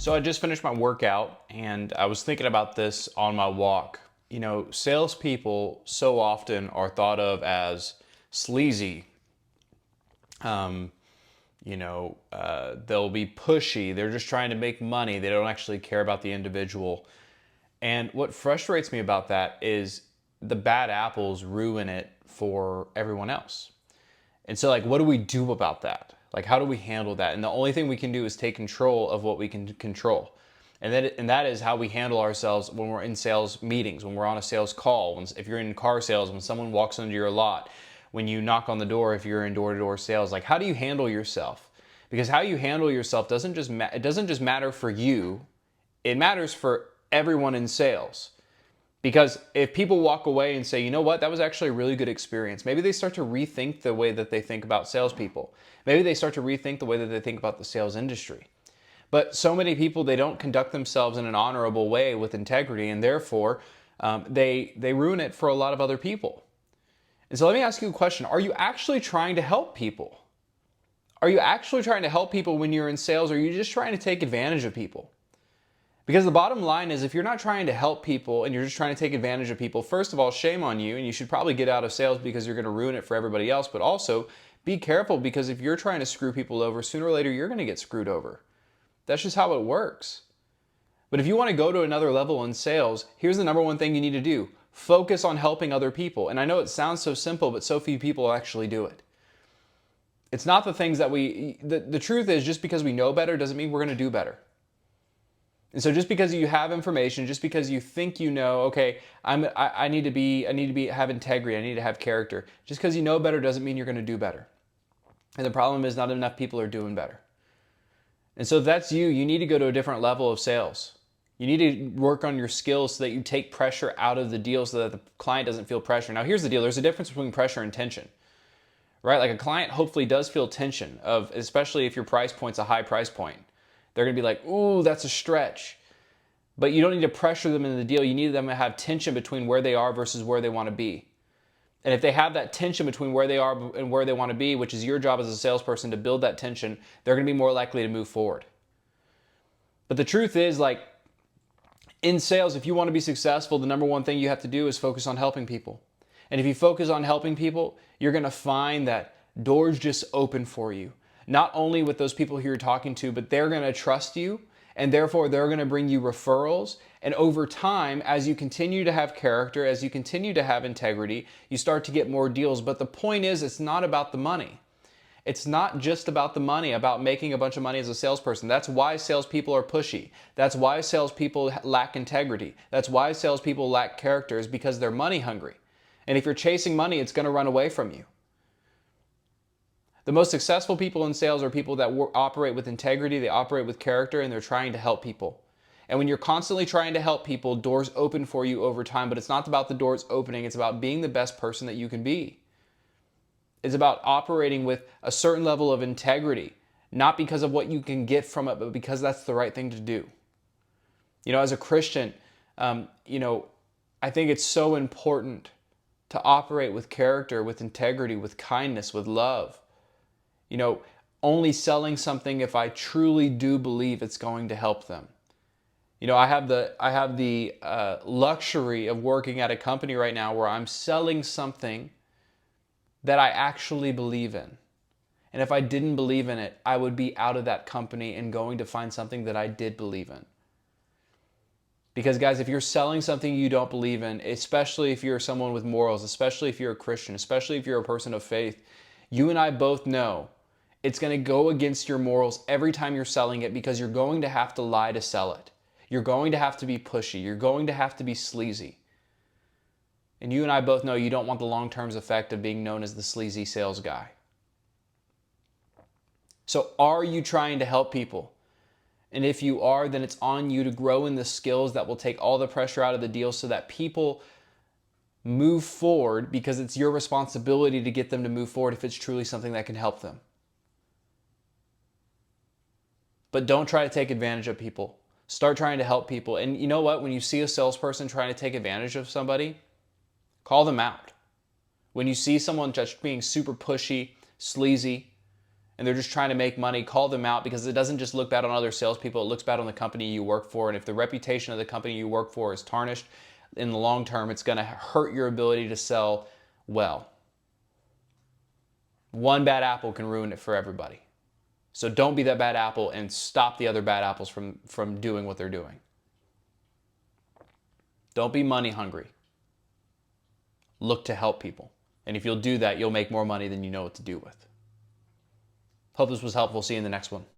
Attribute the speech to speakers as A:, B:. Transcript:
A: So I just finished my workout and I was thinking about this on my walk. You know, salespeople so often are thought of as sleazy. Um, they'll be pushy. They're just trying to make money. They don't actually care about the individual. And what frustrates me about that is the bad apples ruin it for everyone else. And so, like, what do we do about that? Like, how do we handle that? And the only thing we can do is take control of what we can control. And that is how we handle ourselves when we're in sales meetings, when we're on a sales call, if you're in car sales, when someone walks into your lot, when you knock on the door, if you're in door-to-door sales. Like, how do you handle yourself? Because how you handle yourself it doesn't just matter for you, it matters for everyone in sales. Because if people walk away and say, you know what, that was actually a really good experience, maybe they start to rethink the way that they think about salespeople. Maybe they start to rethink the way that they think about the sales industry. But so many people, they don't conduct themselves in an honorable way with integrity, and therefore they ruin it for a lot of other people. And so let me ask you a question. Are you actually trying to help people? Are you actually trying to help people when you're in sales, or are you just trying to take advantage of people? Because the bottom line is, if you're not trying to help people and you're just trying to take advantage of people, first of all, shame on you, and you should probably get out of sales because you're going to ruin it for everybody else. But also, be careful, because if you're trying to screw people over, sooner or later you're going to get screwed over. That's just how it works. But if you want to go to another level in sales, here's the number one thing you need to do. Focus on helping other people. And I know it sounds so simple, but so few people actually do it. It's not the things that the truth is, just because we know better doesn't mean we're going to do better. And so just because you have information, just because you think you know, okay, I need to have integrity, I need to have character. Just because you know better doesn't mean you're going to do better. And the problem is, not enough people are doing better. And so if that's you, you need to go to a different level of sales. You need to work on your skills so that you take pressure out of the deal, so that the client doesn't feel pressure. Now here's the deal, there's a difference between pressure and tension. Right? Like, a client hopefully does feel tension, especially if your price point's a high price point. They're going to be like, ooh, that's a stretch. But you don't need to pressure them into the deal. You need them to have tension between where they are versus where they want to be. And if they have that tension between where they are and where they want to be, which is your job as a salesperson to build that tension, they're going to be more likely to move forward. But the truth is, like, in sales, if you want to be successful, the number one thing you have to do is focus on helping people. And if you focus on helping people, you're going to find that doors just open for you. Not only with those people who you're talking to, but they're going to trust you, and therefore they're going to bring you referrals. And over time, as you continue to have character, as you continue to have integrity, you start to get more deals. But the point is, it's not about the money. It's not just about the money, about making a bunch of money as a salesperson. That's why salespeople are pushy. That's why salespeople lack integrity. That's why salespeople lack character, is because they're money hungry. And if you're chasing money, it's going to run away from you. The most successful people in sales are people that operate with integrity, they operate with character, and they're trying to help people. And when you're constantly trying to help people, doors open for you over time. But it's not about the doors opening, it's about being the best person that you can be. It's about operating with a certain level of integrity, not because of what you can get from it, but because that's the right thing to do. You know, as a Christian, I think it's so important to operate with character, with integrity, with kindness, with love. You know, only selling something if I truly do believe it's going to help them. You know, I have the luxury of working at a company right now where I'm selling something that I actually believe in. And if I didn't believe in it, I would be out of that company and going to find something that I did believe in. Because guys, if you're selling something you don't believe in, especially if you're someone with morals, especially if you're a Christian, especially if you're a person of faith, you and I both know it's going to go against your morals every time you're selling it, because you're going to have to lie to sell it. You're going to have to be pushy. You're going to have to be sleazy. And you and I both know you don't want the long-term effect of being known as the sleazy sales guy. So are you trying to help people? And if you are, then it's on you to grow in the skills that will take all the pressure out of the deal, so that people move forward, because it's your responsibility to get them to move forward if it's truly something that can help them. But don't try to take advantage of people. Start trying to help people. And you know what? When you see a salesperson trying to take advantage of somebody, call them out. When you see someone just being super pushy, sleazy, and they're just trying to make money, call them out, because it doesn't just look bad on other salespeople, it looks bad on the company you work for. And if the reputation of the company you work for is tarnished, in the long term, it's going to hurt your ability to sell well. One bad apple can ruin it for everybody. So don't be that bad apple and stop the other bad apples from doing what they're doing. Don't be money hungry. Look to help people. And if you'll do that, you'll make more money than you know what to do with. Hope this was helpful. See you in the next one.